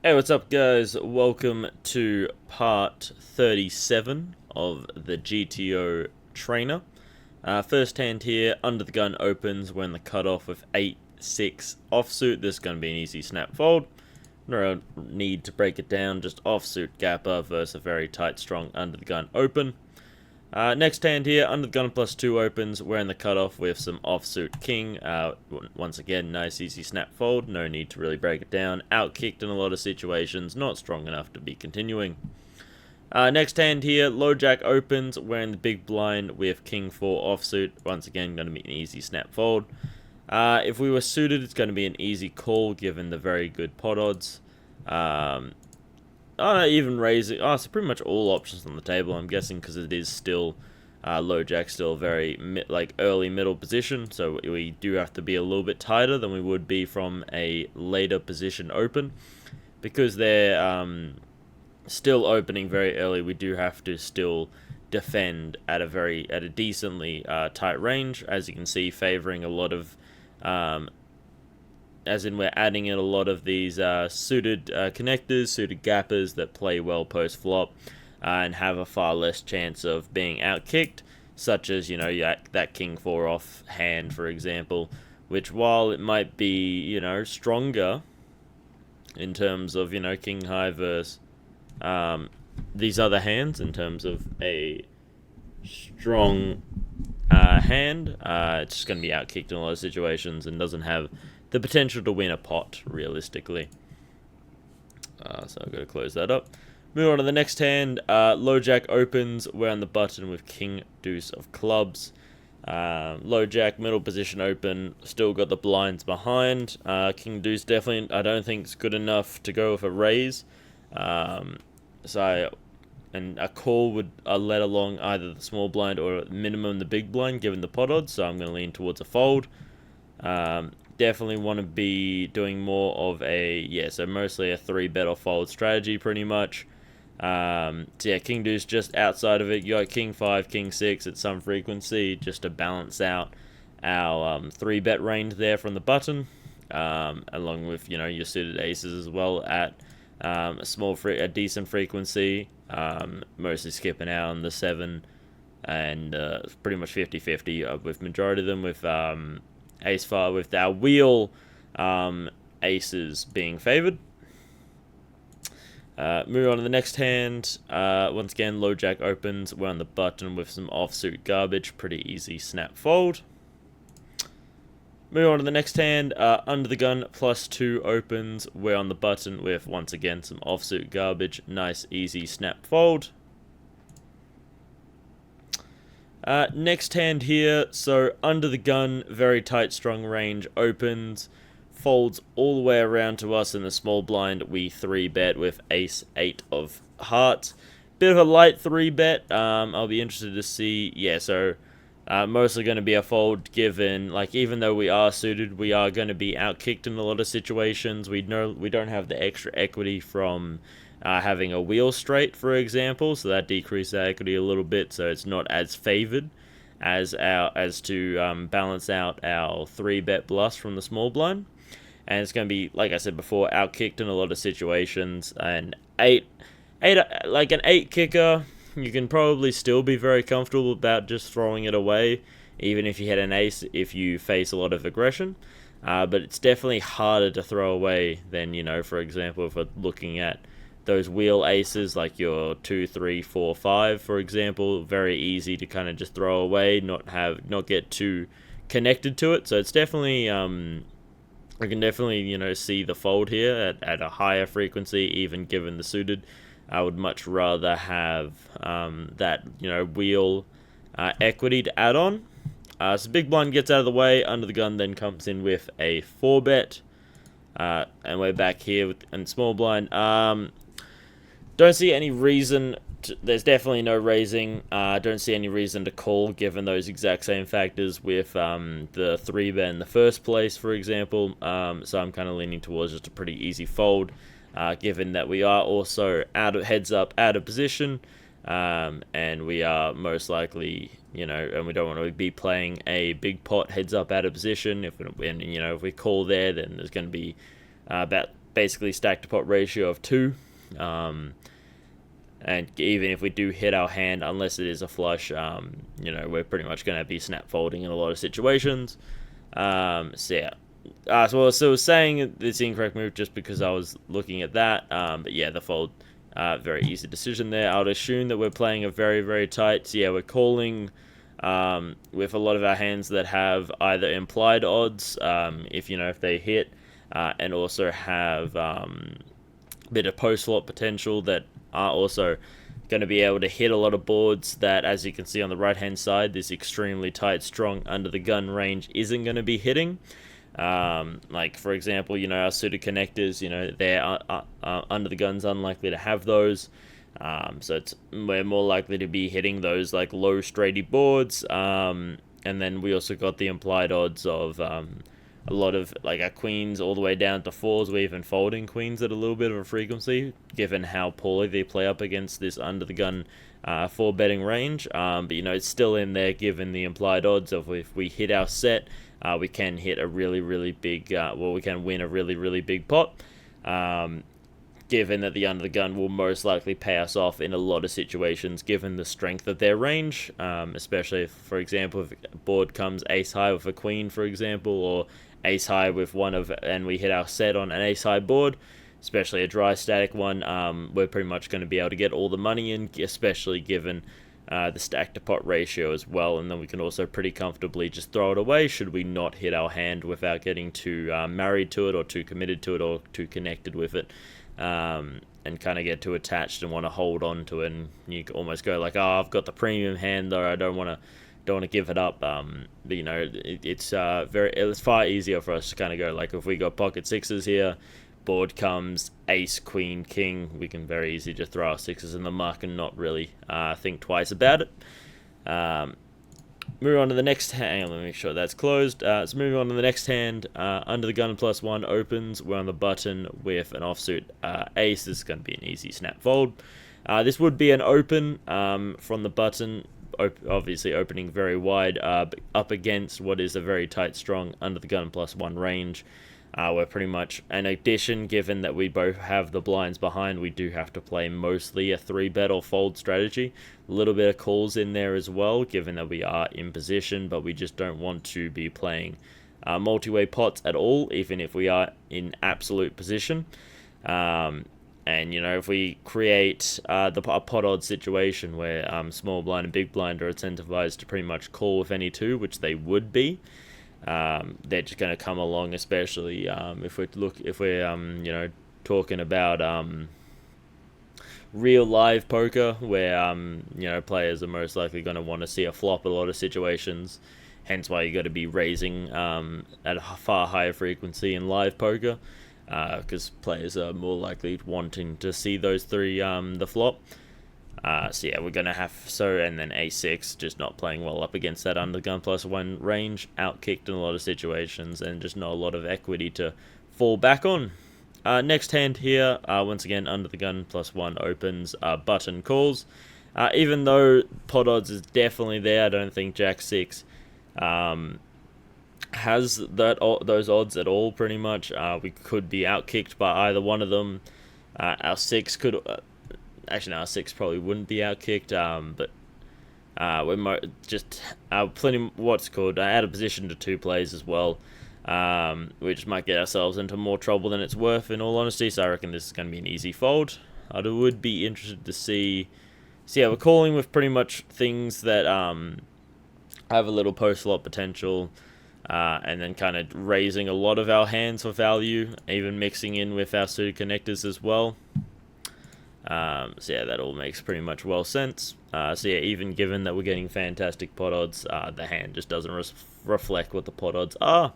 Hey, what's up, guys? Welcome to part 37 of the GTO Trainer. First hand here, under the gun opens when the cutoff with 8-6 offsuit. This is going to be an easy snap fold. No need to break it down, just offsuit gapper versus a very tight, strong under the gun open. Next hand here, under the gun +2 opens. We're in the cutoff with some offsuit king. Once again, nice easy snap fold. No need to really break it down. Outkicked in a lot of situations. Not strong enough to be continuing. Next hand here, low jack opens. We're in the big blind with king 4 offsuit. Once again, going to be an easy snap fold. If we were suited, it's going to be an easy call given the very good pot odds. Oh, no, even raising. Oh, so pretty much all options on the table, I'm guessing, because it is still low jack, still very early middle position. So we do have to be a little bit tighter than we would be from a later position open, because they're still opening very early. We do have to still defend at a decently tight range, as you can see, favoring a lot of as in we're adding in a lot of these suited connectors, suited gappers that play well post-flop and have a far less chance of being outkicked, such as, that king 4 off hand, for example, which while it might be, stronger in terms of, king high versus these other hands in terms of a strong hand, it's just going to be outkicked in a lot of situations and doesn't have the potential to win a pot, realistically. So I've got to close that up. Move on to the next hand. Low jack opens. We're on the button with king deuce of clubs. Low jack, middle position open. Still got the blinds behind. King deuce definitely, I don't think it's good enough to go with a raise. And a call would let along either the small blind or at minimum the big blind, given the pot odds. So I'm going to lean towards a fold. Definitely want to be doing more of so mostly a 3-bet or fold strategy, pretty much. So yeah, king deuce just outside of it. You got king 5, king 6 at some frequency, just to balance out our 3-bet range there from the button, along with your suited aces as well at a decent frequency. Mostly skipping out on the 7 and pretty much 50-50 with majority of them with ace 5 with our wheel aces being favored. Move on to the next hand. Once again, low jack opens. We're on the button with some offsuit garbage. Pretty easy snap fold. Move on to the next hand. Under the gun +2 opens. We're on the button with, once again, some offsuit garbage. Nice easy snap fold. Next hand here, so under the gun, very tight, strong range, opens, folds all the way around to us in the small blind. We 3-bet with ace 8 of hearts. Bit of a light 3-bet. I'll be interested to see. Yeah, so mostly going to be a fold, given, even though we are suited, we are going to be outkicked in a lot of situations. We know we don't have the extra equity from having a wheel straight, for example, so that decreases our equity a little bit, so it's not as favored as to balance out our 3-bet bluffs from the small blind. And it's going to be, like I said before, outkicked in a lot of situations. And an 8 kicker, you can probably still be very comfortable about just throwing it away, even if you hit an ace, if you face a lot of aggression. But it's definitely harder to throw away than, for example, if we're looking at those wheel aces, like your 2, 3, 4, 5, for example. Very easy to kind of just throw away, not get too connected to it. So it's definitely I can definitely see the fold here at a higher frequency, even given the suited. I would much rather have that wheel equity to add on. So big blind gets out of the way. Under the gun then comes in with a 4-bet. And we're back here in small blind. Don't see any reason. There's definitely no raising. Don't see any reason to call, given those exact same factors with the 3-bet in the first place, for example. So I'm kind of leaning towards just a pretty easy fold, given that we are also out of position, and we are most likely, and we don't want to be playing a big pot heads up out of position. If we call there, then there's going to be about basically stack to pot ratio of 2. And even if we do hit our hand, unless it is a flush, we're pretty much going to be snap folding in a lot of situations. So yeah. So I was saying it's incorrect move just because I was looking at that. But yeah, the fold, very easy decision there. I would assume that we're playing a very, very tight. So yeah, we're calling with a lot of our hands that have either implied odds, if they hit, and also have a bit of post flop potential that are also going to be able to hit a lot of boards that, as you can see on the right hand side, this extremely tight, strong under the gun range isn't going to be hitting. Like for example, our suited connectors, they're under the gun's unlikely to have those. So we're more likely to be hitting those like low straighty boards. And then we also got the implied odds of a lot of like our queens all the way down to 4s. We're even folding queens at a little bit of a frequency, given how poorly they play up against this under the gun 4 betting range. But it's still in there given the implied odds of if we hit our set, we can hit a really, really big, we can win a really, really big pot. Given that the under the gun will most likely pay us off in a lot of situations, given the strength of their range, especially if, for example, if a board comes ace high with a queen, for example, or ace high with and we hit our set on an ace high board, especially a dry static one, we're pretty much going to be able to get all the money in, especially given the stack to pot ratio as well, and then we can also pretty comfortably just throw it away should we not hit our hand without getting too married to it or too committed to it or too connected with it. And kind of get too attached and want to hold on to it, and you almost go like, oh, I've got the premium hand, though I don't want to give it up. But, it's far easier for us to kind of go like, if we got pocket sixes here, board comes ace, queen, king, we can very easily just throw our sixes in the muck and not really think twice about it. Moving on to the next hand. Let me make sure that's closed. So moving on to the next hand, under the gun +1 opens. We're on the button with an offsuit ace. This is going to be an easy snap fold. This would be an open from the button, obviously opening very wide, up against what is a very tight, strong under the gun +1 range. We're pretty much, in addition, given that we both have the blinds behind, we do have to play mostly a 3-bet or fold strategy. A little bit of calls in there as well, given that we are in position, but we just don't want to be playing multi-way pots at all, even if we are in absolute position. And, if we create a pot odd situation where small blind and big blind are incentivized to pretty much call with any two, which they would be, they're just going to come along, especially if we're talking about real live poker, where players are most likely going to want to see a flop in a lot of situations. Hence why you got to be raising at a far higher frequency in live poker, because players are more likely wanting to see those three the flop. So yeah, we're gonna have and then a6 just not playing well up against that under gun +1 range, outkicked in a lot of situations, and just not a lot of equity to fall back on. Next hand here, once again under the gun +1 opens, button calls. Even though pot odds is definitely there, I don't think Jack 6 has those odds at all. Pretty much, we could be outkicked by either one of them. Our 6 could. Actually, no, our 6 probably wouldn't be outkicked, but we're just plenty out of position to 2 plays as well, which might get ourselves into more trouble than it's worth, in all honesty. So I reckon this is going to be an easy fold. I would be interested to see. So yeah, we're calling with pretty much things that have a little post flop potential, and then kind of raising a lot of our hands for value, even mixing in with our suited connectors as well. So yeah, that all makes pretty much well sense. So yeah, even given that we're getting fantastic pot odds, the hand just doesn't reflect what the pot odds are.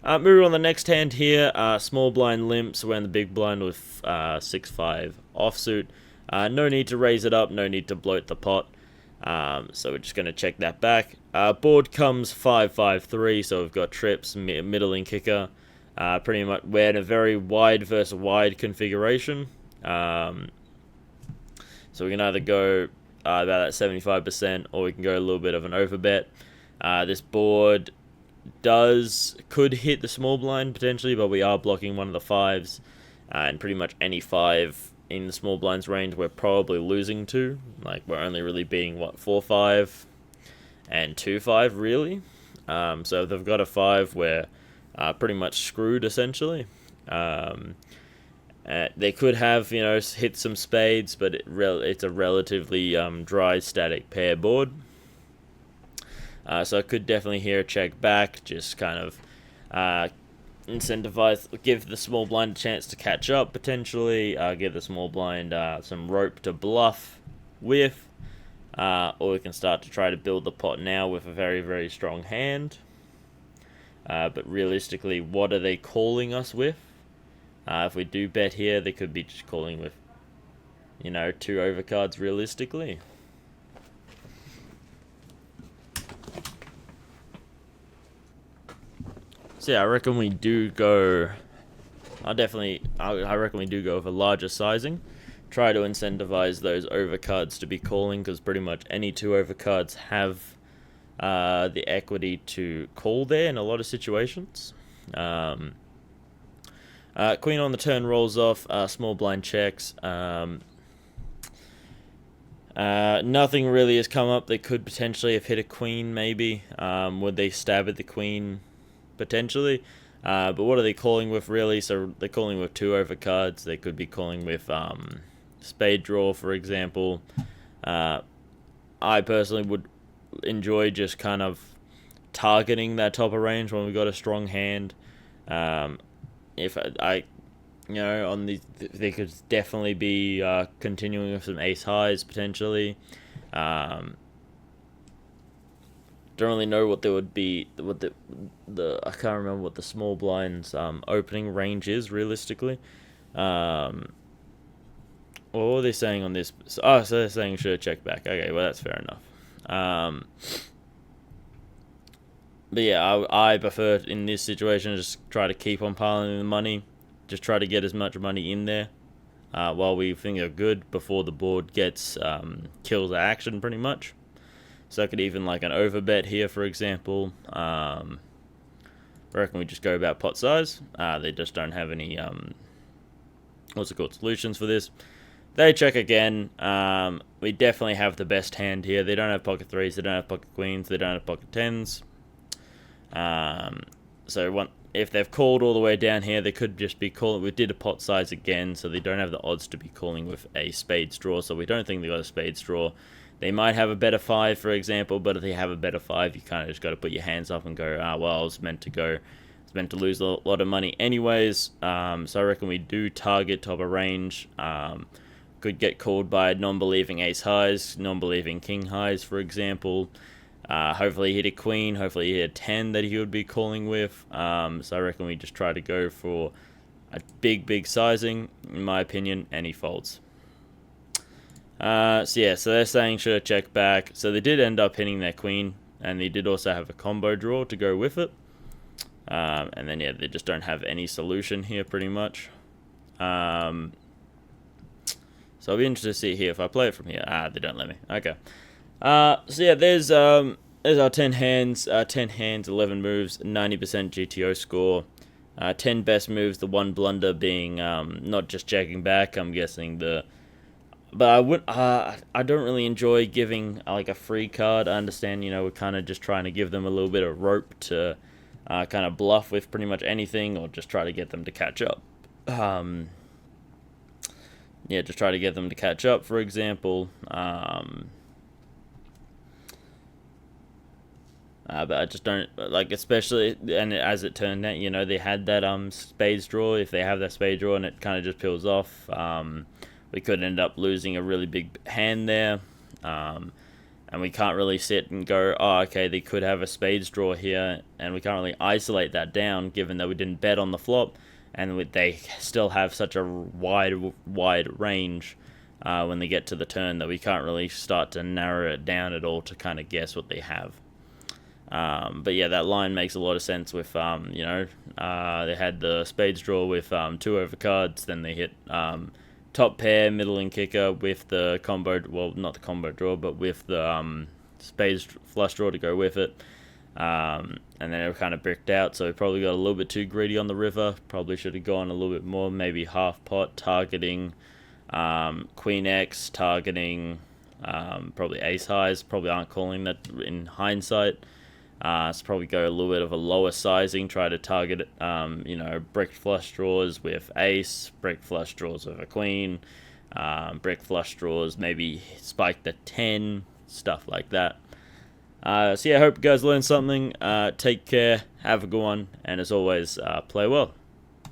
Moving on the next hand here, small blind limps. We're in the big blind with 6-5 offsuit. No need to raise it up, no need to bloat the pot. So we're just going to check that back. Board comes 5-5-3, so we've got trips, middling kicker. Pretty much we're in a very wide versus wide configuration. So we can either go about that 75%, or we can go a little bit of an overbet. This board could hit the small blind potentially, but we are blocking one of the 5s. and pretty much any 5 in the small blinds range we're probably losing to. Like, we're only really being, what, 4-5 and 2-5, really. So if they've got a 5, we're pretty much screwed, essentially. They could have, hit some spades, but it's a relatively dry, static pair board. So I could definitely hear a check back, just kind of incentivize, give the small blind a chance to catch up, potentially, give the small blind some rope to bluff with, or we can start to try to build the pot now with a very, very strong hand. But realistically, what are they calling us with? If we do bet here, they could be just calling with, 2 overcards realistically. So yeah, I reckon we do go. I reckon we do go with a larger sizing. Try to incentivize those overcards to be calling, because pretty much any 2 overcards have the equity to call there in a lot of situations. Queen on the turn rolls off, small blind checks. Nothing really has come up. They could potentially have hit a queen, maybe. Would they stab at the queen? Potentially. But what are they calling with, really? So they're calling with 2 overcards. They could be calling with spade draw, for example. I personally would enjoy just kind of targeting that top of range when we've got a strong hand. If I on the, they could definitely be continuing with some ace highs potentially. Don't really know what there would be. What the I can't remember what the small blinds opening range is realistically. What were they saying on this? So they're saying should have checked back. Okay, well that's fair enough. But yeah, I prefer in this situation to just try to keep on piling the money. Just try to get as much money in there while we think are good before the board gets kills the action pretty much. So I could even like an overbet here, for example. I reckon we just go about pot size. They just don't have any solutions for this. They check again. We definitely have the best hand here. They don't have pocket 3s. They don't have pocket queens. They don't have pocket 10s. So if they've called all the way down here, they could just be calling. We did a pot size again, so they don't have the odds to be calling with a spades draw. So we don't think they got a spades draw. They might have a better 5, for example, but if they have a better 5, you kind of just got to put your hands up and go, well, I was meant to lose a lot of money anyways. So I reckon we do target top of range. Could get called by non-believing ace highs, non-believing king highs, for example. Hopefully he hit a queen, hopefully he hit a 10 that he would be calling with. So I reckon we just try to go for a big sizing, in my opinion, and he folds. So they're saying should have checked back. So they did end up hitting their queen, and they did also have a combo draw to go with it. And then they just don't have any solution here pretty much. So I'll be interested to see here if I play it from here. They don't let me. Okay. There's our 10 hands, 11 moves, 90% GTO score. 10 best moves, the one blunder being not just checking back. I'm guessing but I don't really enjoy giving like a free card. I understand, we're kind of just trying to give them a little bit of rope to kind of bluff with pretty much anything, or just try to get them to catch up. Just try to get them to catch up, for example. But I just don't like, especially, and as it turned out, they had that spades draw. If they have that spade draw and it kind of just peels off, we could end up losing a really big hand there. And we can't really sit and go, okay, they could have a spades draw here, and we can't really isolate that down, given that we didn't bet on the flop, and they still have such a wide range when they get to the turn that we can't really start to narrow it down at all to kind of guess what they have. But yeah, that line makes a lot of sense with, they had the spades draw with 2 overcards, then they hit top pair, middling kicker with the combo, well, not the combo draw, but with the spades flush draw to go with it. And then it kind of bricked out, so we probably got a little bit too greedy on the river. Probably should have gone a little bit more, maybe half pot, targeting Queen X, targeting probably ace highs. Probably aren't calling that in hindsight. So probably go a little bit of a lower sizing, try to target, brick flush draws with ace, brick flush draws with a queen, brick flush draws, maybe spike the 10, stuff like that. So yeah, I hope you guys learned something. Take care, have a good one, and as always, play well.